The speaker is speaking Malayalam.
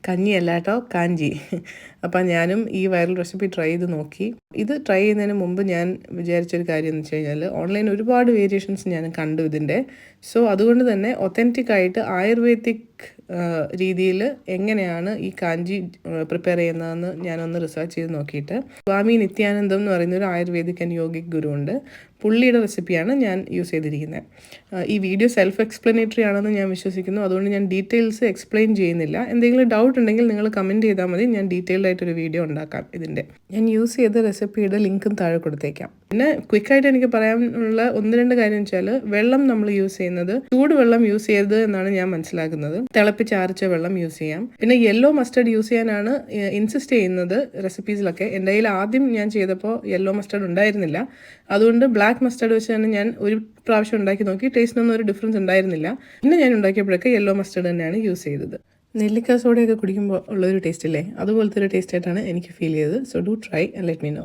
കഞ്ഞിയല്ല കേട്ടോ, കാഞ്ചി. അപ്പം ഞാനും ഈ വൈറൽ റെസിപ്പി ട്രൈ ചെയ്ത് നോക്കി. ഇത് ട്രൈ ചെയ്യുന്നതിന് മുമ്പ് ഞാൻ വിചാരിച്ചൊരു കാര്യം എന്ന് വെച്ച് കഴിഞ്ഞാൽ, ഓൺലൈൻ ഒരുപാട് വേരിയേഷൻസ് ഞാൻ കണ്ടു ഇതിൻ്റെ. സോ അതുകൊണ്ട് തന്നെ ഒത്തൻറ്റിക് ആയിട്ട് ആയുർവേദിക് രീതിയിൽ എങ്ങനെയാണ് ഈ കാഞ്ചി പ്രിപ്പയർ ചെയ്യുന്നതെന്ന് ഞാനൊന്ന് റിസർച്ച് ചെയ്ത് നോക്കിയിട്ട്, സ്വാമി നിത്യാനന്ദം എന്ന് പറയുന്ന ഒരു ആയുർവേദിക് ആൻഡ് യോഗിക് ഗുരു ഉണ്ട്. പുള്ളിയുടെ റെസിപ്പിയാണ് ഞാൻ യൂസ് ചെയ്തിരിക്കുന്നത്. ഈ വീഡിയോ സെൽഫ് എക്സ്പ്ലനേറ്ററി ആണെന്ന് ഞാൻ വിശ്വസിക്കുന്നു. അതുകൊണ്ട് ഞാൻ ഡീറ്റെയിൽസ് എക്സ്പ്ലെയിൻ ചെയ്യുന്നില്ല. എന്തെങ്കിലും ഡൗട്ട് ഉണ്ടെങ്കിൽ നിങ്ങൾ കമൻറ്റ് ചെയ്താൽ മതി. ഞാൻ ഡീറ്റെയിൽഡ് ആയിട്ടൊരു വീഡിയോ ഉണ്ടാക്കാം ഇതിൻ്റെ. ഞാൻ യൂസ് ചെയ്ത റെസിപ്പിയുടെ ലിങ്കും താഴെ കൊടുത്തേക്കാം. പിന്നെ ക്വിക്കായിട്ട് എനിക്ക് പറയാനുള്ള 1-2 കാര്യം വെച്ചാൽ, വെള്ളം നമ്മൾ യൂസ് ചെയ്യുന്നത് ചൂടുവെള്ളം യൂസ് ചെയ്യരുത് എന്നാണ് ഞാൻ മനസ്സിലാക്കുന്നത്. തിളപ്പിച്ചാറിച്ച വെള്ളം യൂസ് ചെയ്യാം. പിന്നെ യെല്ലോ മസ്റ്റർഡ് യൂസ് ചെയ്യാനാണ് ഇൻസിസ്റ്റ് ചെയ്യുന്നത് റെസിപ്പീസിലൊക്കെ. എൻ്റെ കയ്യിൽ ആദ്യം ഞാൻ ചെയ്തപ്പോൾ യെല്ലോ മസ്റ്റർഡ് ഉണ്ടായിരുന്നില്ല. അതുകൊണ്ട് ബ്ലാക്ക് മസ്റ്റർഡ് വെച്ച് തന്നെ ഞാൻ ഒരു പ്രാവശ്യം ഉണ്ടാക്കി നോക്കി. ടേസ്റ്റിനൊന്നും ഒരു ഡിഫറൻസ് ഉണ്ടായിരുന്നില്ല. പിന്നെ ഞാൻ ഉണ്ടാക്കിയപ്പോഴൊക്കെ യെല്ലോ മസ്റ്റർഡ് തന്നെയാണ് യൂസ് ചെയ്തത്. നെല്ലിക്ക സോഡയൊക്കെ കുടിക്കുമ്പോൾ ഉള്ളൊരു ടേസ്റ്റ് ഇല്ലേ, അതുപോലത്തെ ഒരു ടേസ്റ്റ് ആയിട്ടാണ് എനിക്ക് ഫീൽ ചെയ്തത്. So do try and let me no.